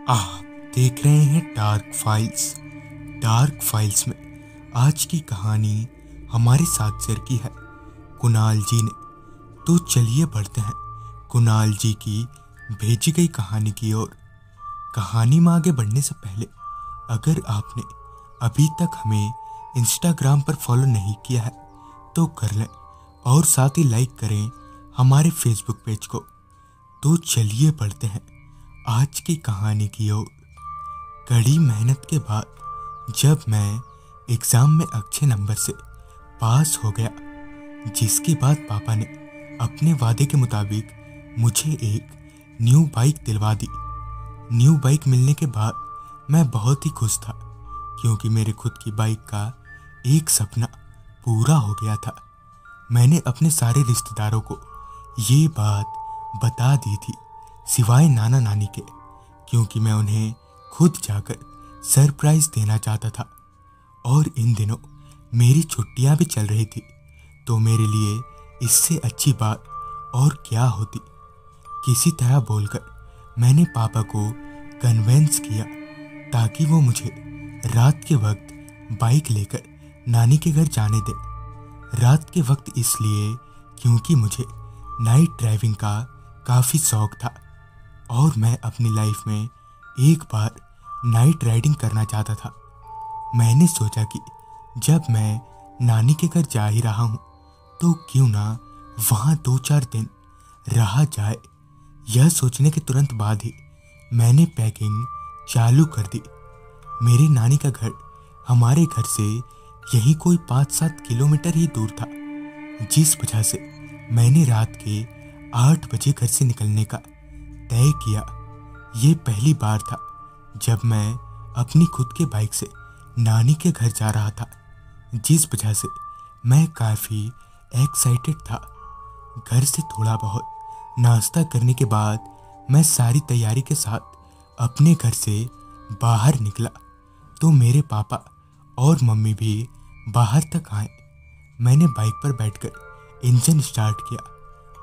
आप देख रहे हैं डार्क फाइल्स। डार्क फाइल्स में आज की कहानी हमारे साथ शेयर की है कुणाल जी ने। तो चलिए बढ़ते हैं कुणाल जी की भेजी गई कहानी की ओर। कहानी में आगे बढ़ने से पहले अगर आपने अभी तक हमें इंस्टाग्राम पर फॉलो नहीं किया है तो कर लें और साथ ही लाइक करें हमारे फेसबुक पेज को। तो चलिए बढ़ते हैं आज की कहानी की ओर। कड़ी मेहनत के बाद जब मैं एग्ज़ाम में अच्छे नंबर से पास हो गया, जिसके बाद पापा ने अपने वादे के मुताबिक मुझे एक न्यू बाइक दिलवा दी। न्यू बाइक मिलने के बाद मैं बहुत ही खुश था क्योंकि मेरे खुद की बाइक का एक सपना पूरा हो गया था। मैंने अपने सारे रिश्तेदारों को ये बात बता दी थी सिवाय नाना नानी के, क्योंकि मैं उन्हें खुद जाकर सरप्राइज देना चाहता था। और इन दिनों मेरी छुट्टियां भी चल रही थी, तो मेरे लिए इससे अच्छी बात और क्या होती। किसी तरह बोलकर मैंने पापा को कन्वेंस किया ताकि वो मुझे रात के वक्त बाइक लेकर नानी के घर जाने दे। रात के वक्त इसलिए क्योंकि मुझे नाइट ड्राइविंग का काफ़ी शौक था और मैं अपनी लाइफ में एक बार नाइट राइडिंग करना चाहता था। मैंने सोचा कि जब मैं नानी के घर जा ही रहा हूँ तो क्यों ना वहाँ 2-4 दिन रहा जाए। यह सोचने के तुरंत बाद ही मैंने पैकिंग चालू कर दी। मेरी नानी का घर हमारे घर से यहीं कोई 5-7 किलोमीटर ही दूर था, जिस वजह से मैंने रात के 8 बजे घर से निकलने का तय किया। ये पहली बार था जब मैं अपनी खुद के बाइक से नानी के घर जा रहा था, जिस वजह से मैं काफ़ी एक्साइटेड था। घर से थोड़ा बहुत नाश्ता करने के बाद मैं सारी तैयारी के साथ अपने घर से बाहर निकला तो मेरे पापा और मम्मी भी बाहर तक आए। मैंने बाइक पर बैठकर इंजन स्टार्ट किया।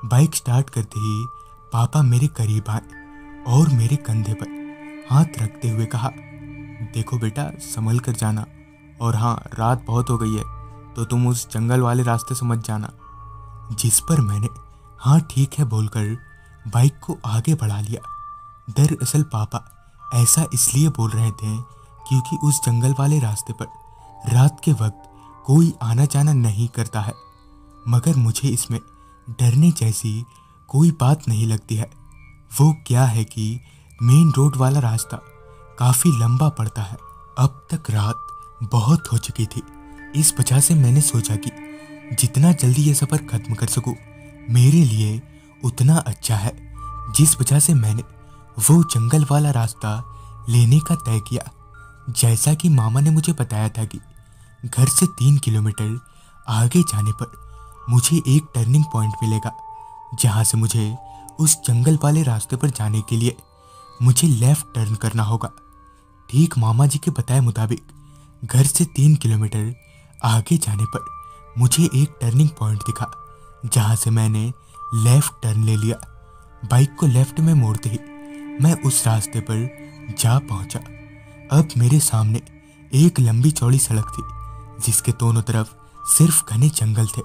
बाइक स्टार्ट करते ही पापा मेरे करीब आए और मेरे कंधे पर हाथ रखते हुए कहा, देखो बेटा संभल कर जाना, और हाँ रात बहुत हो गई है तो तुम उस जंगल वाले रास्ते से मत जाना। जिस पर मैंने हाँ ठीक है बोलकर बाइक को आगे बढ़ा लिया। दरअसल पापा ऐसा इसलिए बोल रहे थे क्योंकि उस जंगल वाले रास्ते पर रात के वक्त कोई आना जाना नहीं करता है, मगर मुझे इसमें डरने जैसी कोई बात नहीं लगती है। वो क्या है कि मेन रोड वाला रास्ता काफ़ी लंबा पड़ता है। अब तक रात बहुत हो चुकी थी, इस वजह से मैंने सोचा कि जितना जल्दी ये सफ़र ख़त्म कर सकूं मेरे लिए उतना अच्छा है। जिस वजह से मैंने वो जंगल वाला रास्ता लेने का तय किया। जैसा कि मामा ने मुझे बताया था कि घर से 3 किलोमीटर आगे जाने पर मुझे एक टर्निंग पॉइंट मिलेगा, जहाँ से मुझे उस जंगल वाले रास्ते पर जाने के लिए मुझे लेफ़्ट टर्न करना होगा। ठीक मामा जी के बताए मुताबिक घर से 3 किलोमीटर आगे जाने पर मुझे एक टर्निंग पॉइंट दिखा, जहाँ से मैंने लेफ़्ट टर्न ले लिया। बाइक को लेफ़्ट में मोड़ते ही मैं उस रास्ते पर जा पहुँचा। अब मेरे सामने एक लंबी चौड़ी सड़क थी जिसके दोनों तरफ सिर्फ घने जंगल थे।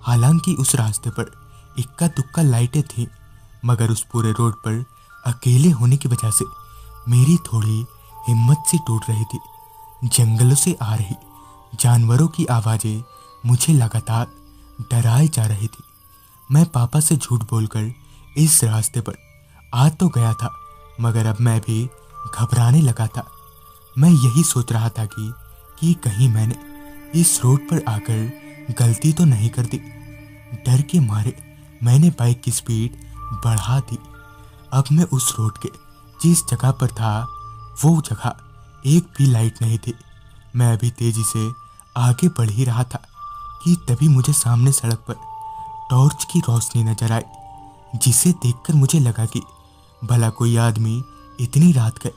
हालांकि उस रास्ते पर इक्का दुक्का लाइटें थीं, मगर उस पूरे रोड पर अकेले होने की वजह से मेरी थोड़ी हिम्मत सी टूट रही थी। जंगलों से आ रही जानवरों की आवाज़ें मुझे लगातार डराए जा रही थी। मैं पापा से झूठ बोलकर इस रास्ते पर आ तो गया था, मगर अब मैं भी घबराने लगा था। मैं यही सोच रहा था कि कहीं मैंने इस रोड पर आकर गलती तो नहीं कर दी। डर के मारे मैंने बाइक की स्पीड बढ़ा दी। अब मैं उस रोड के जिस जगह पर था वो जगह एक भी लाइट नहीं थी। मैं अभी तेजी से आगे बढ़ ही रहा था कि तभी मुझे सामने सड़क पर टॉर्च की रोशनी नजर आई, जिसे देखकर मुझे लगा कि भला कोई आदमी इतनी रात को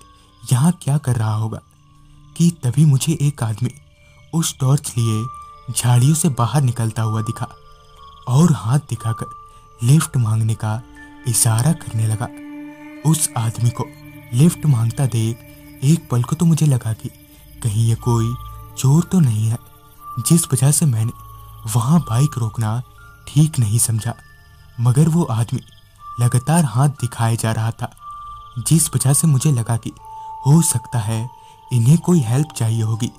यहाँ क्या कर रहा होगा। कि तभी मुझे एक आदमी उस टॉर्च लिए झाड़ियों से बाहर निकलता हुआ दिखा और हाथ दिखाकर लिफ्ट मांगने का इशारा करने लगा। उस आदमी को लिफ्ट मांगता देख एक पल को तो मुझे लगा कि कहीं ये कोई चोर तो नहीं है, जिस वजह से मैंने वहां बाइक रोकना ठीक नहीं समझा। मगर वो आदमी लगातार हाथ दिखाए जा रहा था, जिस वजह से मुझे लगा कि हो सकता है इन्हें कोई हेल्प चाहिए होगी,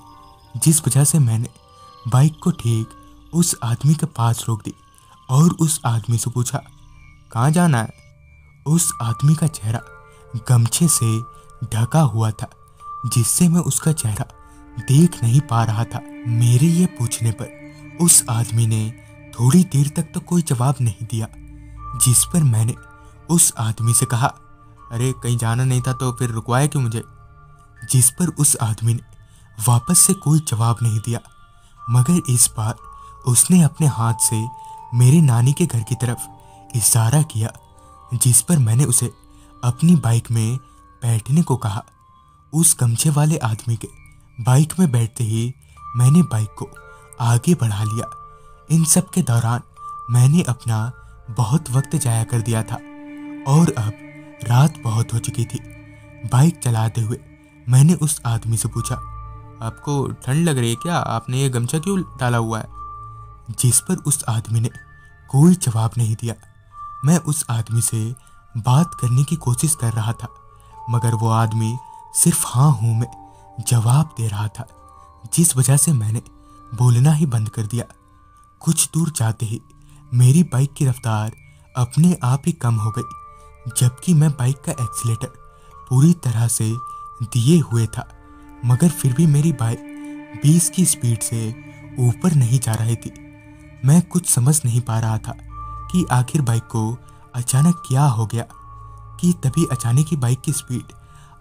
जिस वजह से मैंने बाइक को ठीक उस आदमी के पास रोक दी और उस आदमी से पूछा, कहाँ जाना है? उस आदमी का चेहरा गमछे से ढका हुआ था, जिससे मैं उसका चेहरा देख नहीं पा रहा था। मेरे ये पूछने पर उस आदमी ने थोड़ी देर तक तो कोई जवाब नहीं दिया, जिस पर मैंने उस आदमी से कहा, अरे कहीं जाना नहीं था तो फिर रुकवाया क्यों मुझे? जिस पर उस आदमी ने वापस से कोई जवाब नहीं दिया, मगर इस बार उसने अपने हाथ से मेरे नानी के घर की तरफ इशारा किया, जिस पर मैंने उसे अपनी बाइक में बैठने को कहा। उस गमछे वाले आदमी के बाइक में बैठते ही मैंने बाइक को आगे बढ़ा लिया। इन सब के दौरान मैंने अपना बहुत वक्त जाया कर दिया था और अब रात बहुत हो चुकी थी। बाइक चलाते हुए मैंने उस आदमी से पूछा, आपको ठंड लग रही है क्या? आपने ये गमछा क्यों डाला हुआ है? जिस पर उस आदमी ने कोई जवाब नहीं दिया। मैं उस आदमी से बात करने की कोशिश कर रहा था, मगर वो आदमी सिर्फ हाँ हूँ में जवाब दे रहा था, जिस वजह से मैंने बोलना ही बंद कर दिया। कुछ दूर जाते ही मेरी बाइक की रफ्तार अपने आप ही कम हो गई, जबकि मैं बाइक का एक्सीलेटर पूरी तरह से दिए हुए था, मगर फिर भी मेरी बाइक 20 की स्पीड से ऊपर नहीं जा रही थी। मैं कुछ समझ नहीं पा रहा था कि आखिर बाइक को अचानक क्या हो गया कि तभी अचानक ही बाइक की स्पीड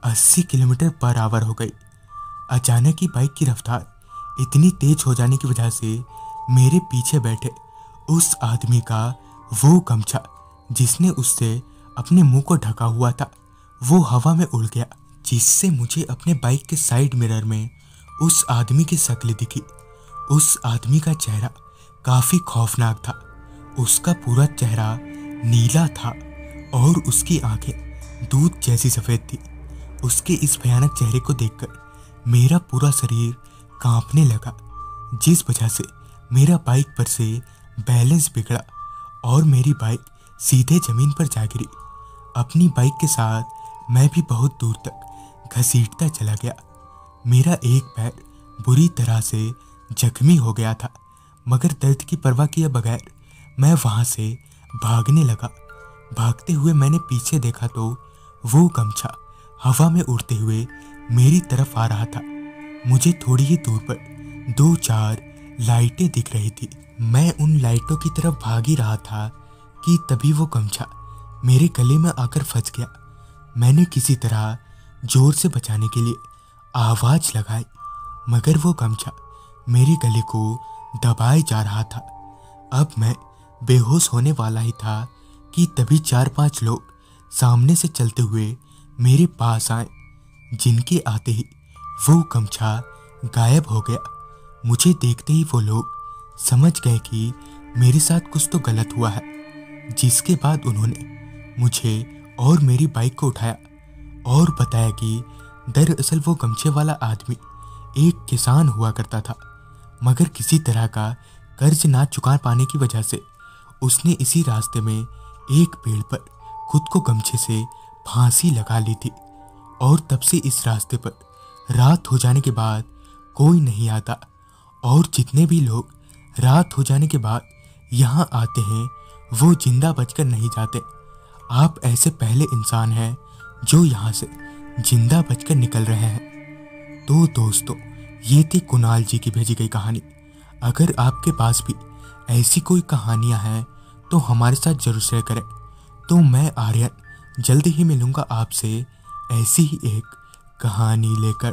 80 किलोमीटर पर आवर हो गई। अचानक ही बाइक की रफ्तार इतनी तेज हो जाने की वजह से मेरे पीछे बैठे उस आदमी का वो गमछा जिसने उससे अपने मुंह को ढका हुआ था, वो हवा में उड़ गया, जिससे मुझे अपने बाइक के साइड मिरर में उस आदमी की शक्ल दिखी। उस आदमी का चेहरा काफी खौफनाक था। उसका पूरा चेहरा नीला था और उसकी आंखें दूध जैसी सफेद थी। उसके इस भयानक चेहरे को देखकर मेरा पूरा शरीर कांपने लगा, जिस वजह से मेरा बाइक पर से बैलेंस बिगड़ा और मेरी बाइक सीधे जमीन पर जा गिरी। अपनी बाइक के साथ मैं भी बहुत दूर तक घसीटता चला गया। मेरा एक पैर बुरी तरह से जख्मी हो गया था, मगर दर्द की परवाह किए बगैर मैं वहां से भागने लगा। भागते हुए मैंने पीछे देखा तो वो गमछा हवा में उड़ते हुए मेरी तरफ आ रहा था। मुझे थोड़ी ही दूर पर 2-4 लाइटें दिख रही थी। मैं उन लाइटों की तरफ भाग ही रहा था कि तभी वो गमछा मेरे गले में आकर फंस गया। मैंने किसी तरह जोर से बचाने के लिए आवाज लगाई, मगर वो गमछा मेरे गले को दबाए जा रहा था। अब मैं बेहोश होने वाला ही था कि तभी 4-5 लोग सामने से चलते हुए मेरे पास आए, जिनके आते ही वो गमछा गायब हो गया। मुझे देखते ही वो लोग समझ गए कि मेरे साथ कुछ तो गलत हुआ है, जिसके बाद उन्होंने मुझे और मेरी बाइक को उठाया और बताया कि दरअसल वो गमछे वाला आदमी एक किसान हुआ करता था, मगर किसी तरह का कर्ज ना चुका पाने की वजह से उसने इसी रास्ते में एक पेड़ पर खुद को गमछे से फांसी लगा ली थी। और तब से इस रास्ते पर रात हो जाने के बाद कोई नहीं आता, और जितने भी लोग रात हो जाने के बाद यहाँ आते हैं वो जिंदा बचकर नहीं जाते। आप ऐसे पहले इंसान हैं जो यहाँ से जिंदा बचकर निकल रहे हैं। तो दोस्तों, ये थी कुणाल जी की भेजी गई कहानी। अगर आपके पास भी ऐसी कोई कहानियाँ हैं तो हमारे साथ जरूर शेयर करें। तो मैं आर्यन जल्दी ही मिलूंगा आपसे ऐसी ही एक कहानी लेकर।